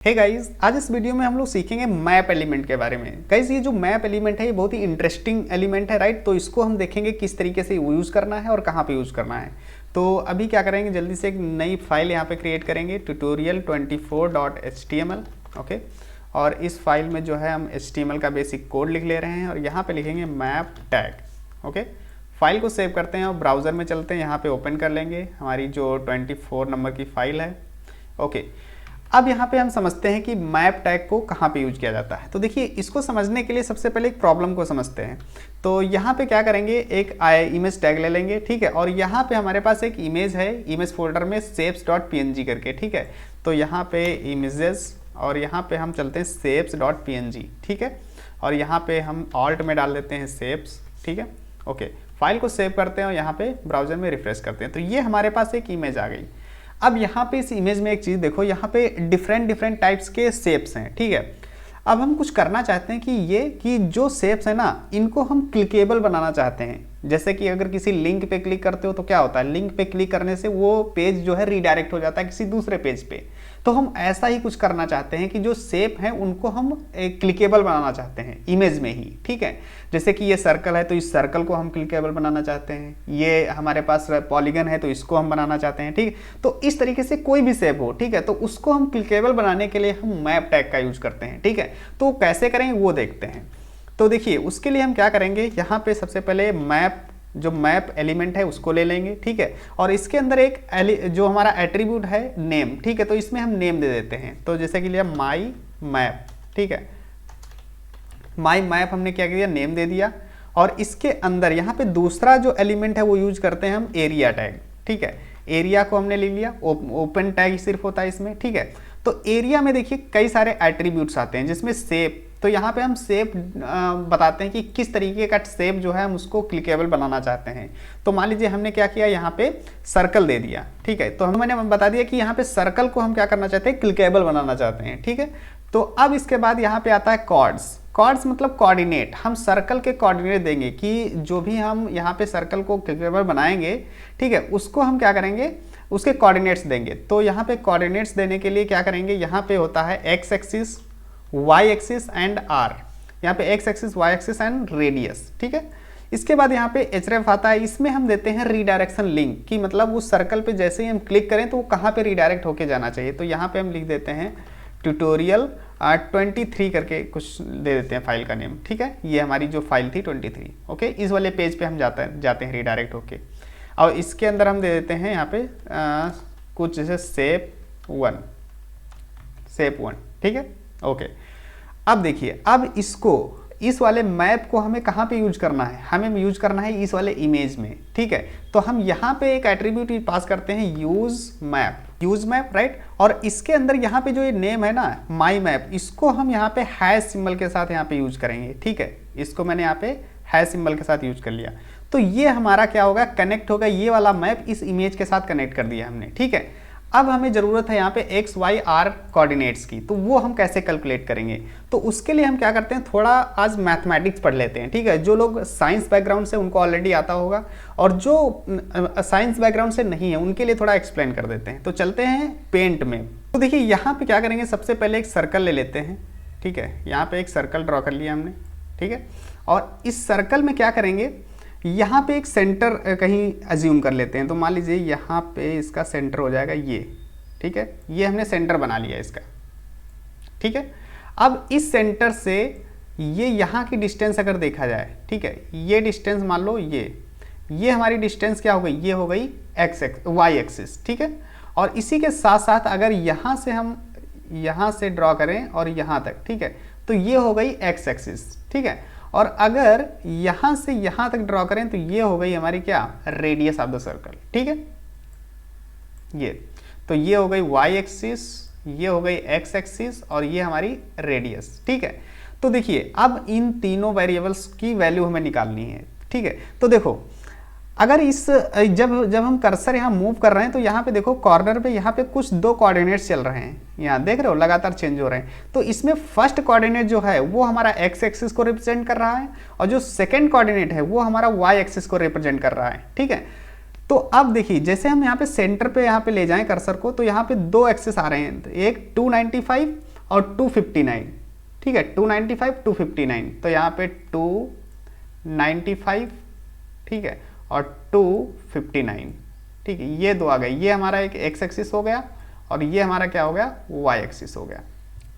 Hey guys, आज इस video में हम लोग सीखेंगे मैप एलिमेंट के बारे में। गाइस, ये जो मैप एलिमेंट है ये बहुत ही इंटरेस्टिंग एलिमेंट है, राइट। तो इसको हम देखेंगे किस तरीके से यूज़ करना है और कहाँ पे यूज़ करना है। तो अभी क्या करेंगे, जल्दी से एक नई फाइल यहाँ पे क्रिएट करेंगे, tutorial24.html। ओके, और इस फाइल में जो है हम HTML का बेसिक कोड लिख ले रहे हैं और यहाँ पे लिखेंगे मैप टैग। ओके, फाइल को सेव करते हैं और ब्राउज़र में चलते हैं, यहाँ पे ओपन कर लेंगे हमारी जो 24 नंबर की फाइल है। ओके, अब यहाँ पे हम समझते हैं कि मैप टैग को कहाँ पे यूज किया जाता है। तो देखिए, इसको समझने के लिए सबसे पहले एक प्रॉब्लम को समझते हैं। तो यहाँ पे क्या करेंगे, एक इमेज टैग ले लेंगे, ठीक है। और यहाँ पे हमारे पास एक इमेज है, इमेज फोल्डर में shapes.png करके, ठीक है। तो यहाँ पे इमेजेस और यहाँ पे हम चलते हैं shapes.png, ठीक है। और यहाँ पे हम ऑल्ट में डाल देते हैं shapes, ठीक है। ओके, फाइल को सेव करते हैं और यहाँ पे ब्राउजर में रिफ्रेश करते हैं। तो ये हमारे पास एक इमेज आ गई। अब यहाँ पे इस इमेज में एक चीज़ देखो, यहाँ पे डिफरेंट टाइप्स के शेप्स हैं, ठीक है। अब हम कुछ करना चाहते हैं कि जो शेप्स है ना, इनको हम क्लिकेबल बनाना चाहते हैं। जैसे कि अगर किसी लिंक पे क्लिक करते हो तो क्या होता है, लिंक पे क्लिक करने से वो पेज जो है रीडायरेक्ट हो जाता है किसी दूसरे पेज पे। तो हम ऐसा ही कुछ करना चाहते हैं कि जो शेप है उनको हम क्लिकेबल बनाना चाहते हैं इमेज में ही, ठीक है। जैसे कि ये सर्कल है तो इस सर्कल को हम क्लिकेबल बनाना चाहते हैं, ये हमारे पास पॉलीगन है तो इसको हम बनाना चाहते हैं, ठीक है। तो इस तरीके से कोई भी शेप हो, ठीक है, तो उसको हम क्लिकेबल बनाने के लिए हम मैप टैग का यूज करते हैं, ठीक है। तो कैसे करेंगे वो देखते हैं। तो देखिए, उसके लिए हम क्या करेंगे, यहाँ पे सबसे पहले जो मैप एलिमेंट है उसको ले लेंगे, ठीक है। और इसके अंदर एक जो हमारा एट्रीब्यूट है नेम, ठीक है। तो इसमें हम नेम दे देते हैं। तो जैसे कि लिया माई मैप, ठीक है। माई मैप हमने क्या किया, नेम दे दिया। और इसके अंदर यहाँ पे दूसरा जो एलिमेंट है वो यूज करते हैं हम एरिया टैग, ठीक है। एरिया को हमने ले लिया, ओपन टैग सिर्फ होता है इसमें, ठीक है। तो एरिया में देखिए कई सारे एट्रीब्यूट्स आते हैं जिसमें शेप, तो यहाँ पे हम शेप बताते हैं कि किस तरीके का शेप जो है हम उसको क्लिकेबल बनाना चाहते हैं। तो मान लीजिए हमने क्या किया, यहाँ पे सर्कल दे दिया, ठीक है। तो मैंने बता दिया कि यहाँ पे सर्कल को हम क्या करना चाहते हैं, क्लिकेबल बनाना चाहते हैं, ठीक है। तो अब इसके बाद यहाँ पे आता है कॉर्ड्स मतलब कोऑर्डिनेट। हम सर्कल के कोऑर्डिनेट देंगे कि जो भी हम यहाँ पे सर्कल को क्लिकेबल बनाएंगे, ठीक है, उसको हम क्या करेंगे, उसके कोऑर्डिनेट्स देंगे। तो यहाँ पे कोऑर्डिनेट्स देने के लिए क्या करेंगे, यहाँ पे होता है X axis, Y axis and R. यहाँ पे X axis, Y axis and radius, ठीक है। इसके बाद यहाँ पे एचरेफ आता है, इसमें हम देते हैं रीडायरेक्शन लिंक, कि मतलब उस सर्कल पे जैसे ही हम क्लिक करें तो वो कहाँ पे रीडायरेक्ट होके जाना चाहिए। तो यहाँ पे हम लिख देते हैं tutorial23 करके कुछ दे देते हैं फाइल का नेम, ठीक है। ये हमारी जो फाइल थी 23, ओके। इस वाले पेज पे हम जाते हैं रीडायरेक्ट होके। और इसके अंदर हम दे देते हैं यहाँ पे कुछ जैसे शेप वन, ठीक है, ओके। अब देखिए, अब इस वाले मैप को हमें कहाँ पे यूज करना है, हमें यूज करना है इस वाले इमेज में, ठीक है। तो हम यहाँ पे एक एट्रीब्यूट पास करते हैं यूज मैप, राइट। और इसके अंदर यहाँ पे जो ये नेम है ना, माई मैप, इसको हम यहाँ पे हैश सिंबल के साथ यहाँ पे यूज करेंगे, ठीक है। इसको मैंने यहाँ पे हैश सिंबल के साथ यूज कर लिया। तो ये हमारा क्या होगा, कनेक्ट होगा, ये वाला मैप इस इमेज के साथ कनेक्ट कर दिया हमने, ठीक है। अब हमें ज़रूरत है यहाँ पे एक्स वाई आर कोऑर्डिनेट्स की, तो वो हम कैसे कैलकुलेट करेंगे। तो उसके लिए हम क्या करते हैं, थोड़ा आज मैथमेटिक्स पढ़ लेते हैं, ठीक है। जो लोग साइंस बैकग्राउंड से उनको ऑलरेडी आता होगा, और जो साइंस बैकग्राउंड से नहीं है उनके लिए थोड़ा एक्सप्लेन कर देते हैं। तो चलते हैं पेंट में। तो देखिए, यहाँ पे क्या करेंगे, सबसे पहले एक सर्कल ले लेते हैं, ठीक है। यहाँ पे एक सर्कल ड्रॉ कर लिया हमने, ठीक है। और इस सर्कल में क्या करेंगे, यहाँ पे एक सेंटर कहीं अज्यूम कर लेते हैं। तो मान लीजिए यहाँ पे इसका सेंटर हो जाएगा ये, ठीक है। ये हमने सेंटर बना लिया इसका, ठीक है। अब इस सेंटर से ये यहाँ की डिस्टेंस अगर देखा जाए, ठीक है, ये डिस्टेंस मान लो ये हमारी डिस्टेंस क्या हो गई, ये हो गई वाई एक्सिस, ठीक है। और इसी के साथ साथ अगर यहाँ से हम यहाँ से ड्रॉ करें और यहाँ तक, ठीक है, तो ये हो गई एक्स एक्सिस, ठीक है। और अगर यहाँ से यहाँ तक ड्रॉ करें तो ये हो गई हमारी क्या, रेडियस ऑफ द सर्कल, ठीक है। तो ये हो गई वाई एक्सिस, ये हो गई एक्स एक्सिस और ये हमारी रेडियस, ठीक है। तो देखिए, अब इन तीनों वेरिएबल्स की वैल्यू हमें निकालनी है, ठीक है। तो देखो, अगर जब हम कर्सर यहाँ मूव कर रहे हैं तो यहाँ पे देखो कॉर्नर पे यहाँ पे कुछ दो कोऑर्डिनेट्स चल रहे हैं, यहाँ देख रहे हो लगातार चेंज हो रहे हैं। तो इसमें फर्स्ट कोऑर्डिनेट जो है वो हमारा एक्स एक्सिस को रिप्रेजेंट कर रहा है और जो सेकंड कोऑर्डिनेट है वो हमारा वाई एक्सिस को रिप्रेजेंट कर रहा है, ठीक है। तो अब देखिए, जैसे हम यहाँ पे सेंटर पे यहाँ पे ले जाएं कर्सर को, तो यहाँ पे दो एक्सिस आ रहे हैं, एक 295 और 259, ठीक है, 295 259, तो यहाँ पे 295, ठीक है, और 259, ठीक है, ये दो आ गए। ये हमारा एक एक्स एक्सिस हो गया और ये हमारा क्या हो गया, वाई एक्सिस हो गया,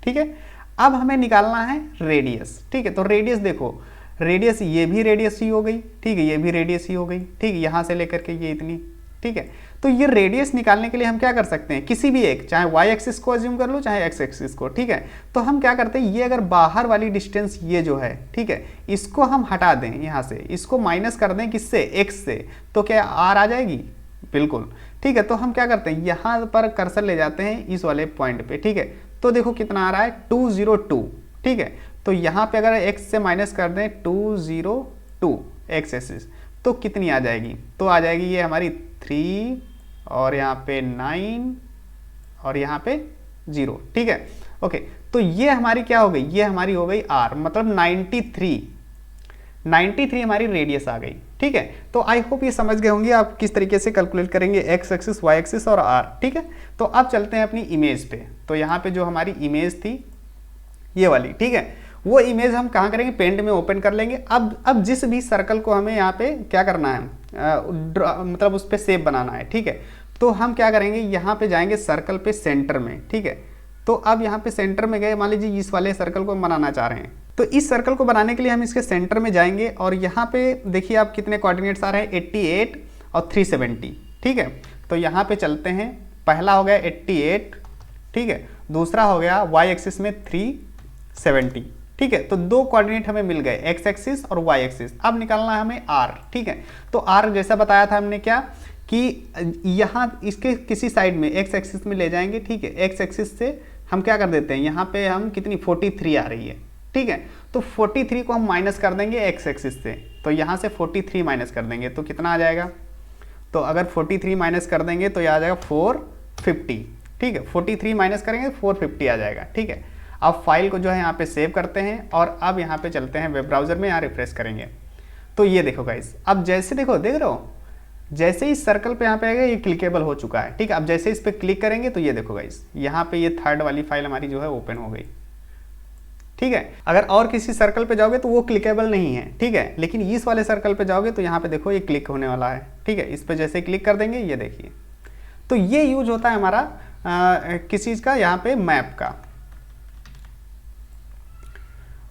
ठीक है। अब हमें निकालना है रेडियस, ठीक है। तो रेडियस देखो, रेडियस ये भी रेडियस ही हो गई, ठीक है, ये भी रेडियस ही हो गई, ठीक है, यहाँ से लेकर के ये इतनी, ठीक है। तो ये रेडियस निकालने के लिए हम क्या कर सकते हैं, किसी भी एक, चाहे वाई एक्सिस को अज्यूम कर लो चाहे एक्स एक्सिस को, ठीक है। तो हम क्या करते हैं, ये अगर बाहर वाली डिस्टेंस ये जो है, ठीक है, इसको हम हटा दें यहाँ से, इसको माइनस कर दें किससे, एक्स से, तो क्या आर आ जाएगी, बिल्कुल, ठीक है। तो हम क्या करते हैं, यहाँ पर कर्सर ले जाते हैं इस वाले पॉइंट पे, ठीक है। तो देखो कितना आ रहा है 202, ठीक है। तो यहाँ पे अगर x से माइनस कर दें 202 एक्स एक्सिस, तो कितनी आ जाएगी, तो आ जाएगी ये हमारी 3 और यहाँ पे 9 और यहाँ पे 0, ठीक है, ओके। तो ये हमारी क्या हो गई, ये हमारी हो गई r, मतलब 93 हमारी रेडियस आ गई, ठीक है। तो आई होप ये समझ गए होंगे आप किस तरीके से कैलकुलेट करेंगे एक्स एक्सिस, वाई एक्सिस और r, ठीक है। तो अब चलते हैं अपनी इमेज पे। तो यहाँ पे जो हमारी इमेज थी ये वाली, ठीक है, वो इमेज हम कहाँ करेंगे, पेंट में ओपन कर लेंगे। अब जिस भी सर्कल को हमें यहाँ पे क्या करना है, मतलब उस पर शेप बनाना है, ठीक है। तो हम क्या करेंगे, यहाँ पे जाएंगे सर्कल पे सेंटर में, ठीक है। तो अब यहाँ पे सेंटर में गए, मान लीजिए इस वाले सर्कल को बनाना चाह रहे हैं, तो इस सर्कल को बनाने के लिए हम इसके सेंटर में जाएंगे और यहाँ पे देखिए आप कितने कोऑर्डिनेट्स आ रहे हैं, 88 और 370, ठीक है। तो यहाँ पे चलते हैं, पहला हो गया 88, ठीक है, दूसरा हो गया वाई एक्सिस में 370, ठीक है। तो दो कोऑर्डिनेट हमें मिल गए, एक्स एक्सिस और वाई एक्सिस। अब निकालना है हमें आर, ठीक है। तो आर जैसा बताया था हमने क्या, कि यहाँ इसके किसी साइड में एक्स एक्सिस में ले जाएंगे, ठीक है। एक्स एक्सिस से हम क्या कर देते हैं, यहाँ पे हम कितनी 43 आ रही है, ठीक है। तो 43 को हम माइनस कर देंगे एक्स एक्सिस से, तो यहाँ से 43 माइनस कर देंगे तो कितना आ जाएगा, तो अगर 43 माइनस कर देंगे तो यह आ जाएगा 450, ठीक है। 43 माइनस करेंगे 450 आ जाएगा, ठीक है। अब फाइल को जो है यहाँ पे सेव करते हैं और अब यहाँ पे चलते हैं वेब ब्राउजर में, यहाँ रिफ्रेश करेंगे। तो ये देखो गाइस, अब जैसे देखो, देख रहे हो, जैसे ही सर्कल पे यहाँ पे आएगा ये क्लिकेबल हो चुका है, ठीक है। अब जैसे इस पे क्लिक करेंगे तो ये देखो गाइस, यहाँ पे ये थर्ड वाली फाइल हमारी जो है ओपन हो गई, ठीक है। अगर और किसी सर्कल पे जाओगे तो वो क्लिकेबल नहीं है, ठीक है, लेकिन इस वाले सर्कल पे जाओगे तो यहाँ पे देखो ये क्लिक होने वाला है, ठीक है। इस पे जैसे क्लिक कर देंगे ये देखिए, तो ये यूज होता है हमारा किस चीज़ का, यहाँ पे मैप का,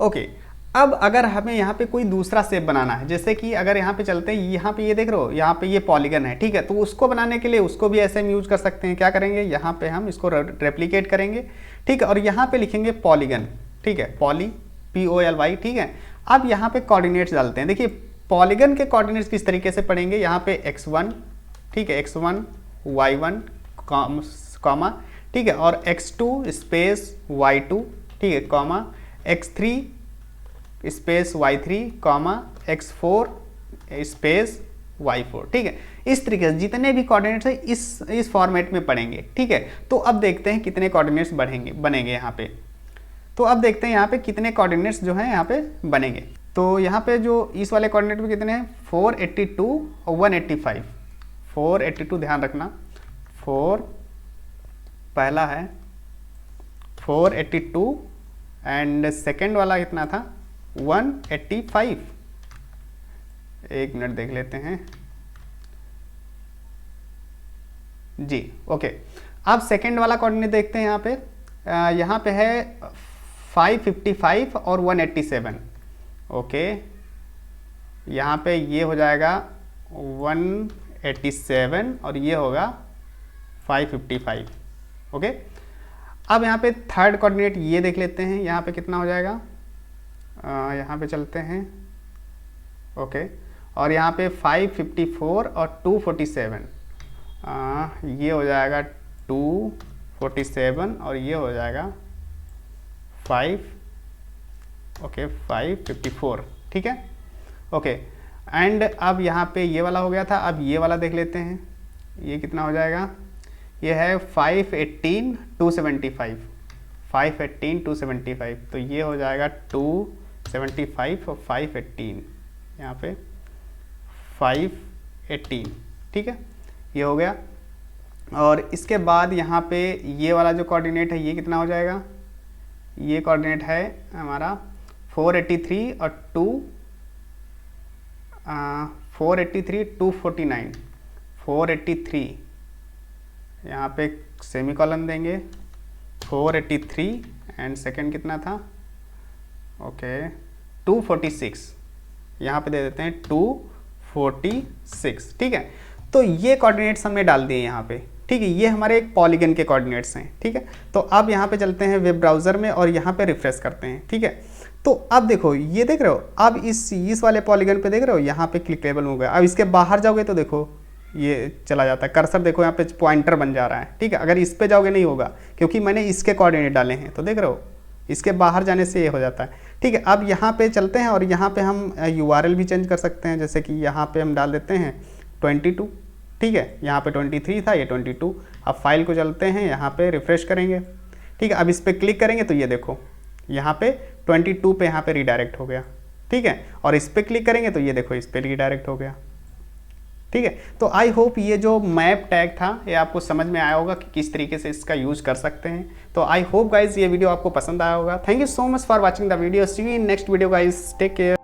ओके। अब अगर हमें यहाँ पे कोई दूसरा शेप बनाना है, जैसे कि अगर यहाँ पे चलते हैं, यहाँ पे ये देख रहे हो, यहाँ पे ये पॉलीगन है, ठीक है। तो उसको बनाने के लिए उसको भी ऐसे हम यूज कर सकते हैं। क्या करेंगे, यहाँ पे हम इसको रेप्लिकेट करेंगे, ठीक है, और यहाँ पे लिखेंगे पॉलीगन, ठीक है, पॉली POLY, ठीक है। अब यहाँ पे कोऑर्डिनेट्स डालते हैं। देखिए पॉलीगन के कोऑर्डिनेट्स किस तरीके से पढ़ेंगे, यहाँ पे x1, ठीक है, x1 y1 कॉमा, ठीक है, और x2 स्पेस y2, ठीक है, comma, x3 space y3 comma, x4 space y4, ठीक है। इस तरीके से जितने भी कोऑर्डिनेट्स है इस फॉर्मेट में पढ़ेंगे, ठीक है। तो अब देखते हैं कितने कोऑर्डिनेट्स बनेंगे यहाँ पे। तो अब देखते हैं यहाँ पे कितने कोऑर्डिनेट्स जो हैं यहाँ पे बनेंगे। तो यहाँ पे जो इस वाले कोऑर्डिनेट में कितने हैं, 482 और 185। 482 ध्यान रखना, 4 पहला है 482 एंड सेकेंड वाला कितना था 185। एक मिनट देख लेते हैं जी, ओके। अब सेकेंड वाला कोऑर्डिनेट देखते हैं यहाँ पे है 555 और 187, ओके। यहाँ पे ये हो जाएगा 187 और ये होगा 555, ओके। अब यहाँ पे थर्ड कोऑर्डिनेट ये देख लेते हैं, यहाँ पे कितना हो जाएगा, यहाँ पे चलते हैं, ओके। और यहाँ पे 554 और 247, ये हो जाएगा 247 और ये हो जाएगा 554, ठीक है, ओके। एंड अब यहाँ पे ये वाला हो गया था, अब ये वाला देख लेते हैं, ये कितना हो जाएगा, ये है 518 275, 518 275, तो ये हो जाएगा 275 और 518, यहाँ पे 518, ठीक है, ये हो गया। और इसके बाद यहाँ पे ये वाला जो कोऑर्डिनेट है ये कितना हो जाएगा, ये कोऑर्डिनेट है हमारा 483 और 483 249, 483 यहाँ पे सेमीकोलन देंगे 483 एंड सेकंड कितना था, ओके 246, यहाँ पे दे देते हैं 246, ठीक है। तो ये कोऑर्डिनेट्स हमने डाल दिए यहाँ पे, ठीक है। ये हमारे एक पॉलीगन के कोऑर्डिनेट्स हैं, ठीक है। तो अब यहाँ पे चलते हैं वेब ब्राउज़र में और यहाँ पे रिफ्रेश करते हैं, ठीक है। तो अब देखो ये देख रहे हो, अब इस वाले पॉलीगन पे देख रहे हो, यहाँ पे क्लिकेबल हो गया। अब इसके बाहर जाओगे तो देखो ये चला जाता है, कर्सर देखो यहाँ पे पॉइंटर बन जा रहा है, ठीक है। अगर इस पे जाओगे नहीं होगा क्योंकि मैंने इसके कोऑर्डिनेट डाले हैं, तो देख रहे हो इसके बाहर जाने से ये हो जाता है, ठीक है। अब यहाँ पे चलते हैं और यहाँ पे हम URL भी चेंज कर सकते हैं, जैसे कि यहाँ पे हम डाल देते हैं 22, ठीक है। यहाँ पे 23 था, ये 22। अब फाइल को चलते हैं, यहाँ पे रिफ्रेश करेंगे, ठीक है। अब इस पर क्लिक करेंगे तो ये देखो यहाँ पे 22 पे यहाँ पे रीडायरेक्ट हो गया, ठीक है। और इस पर क्लिक करेंगे तो ये देखो इस पर रीडायरेक्ट हो गया, ठीक है। तो आई होप ये जो मैप टैग था ये आपको समझ में आया होगा कि किस तरीके से इसका यूज कर सकते हैं। तो आई होप गाइज ये वीडियो आपको पसंद आया होगा। Thank you so much for watching the video. See you in next video guys, take care.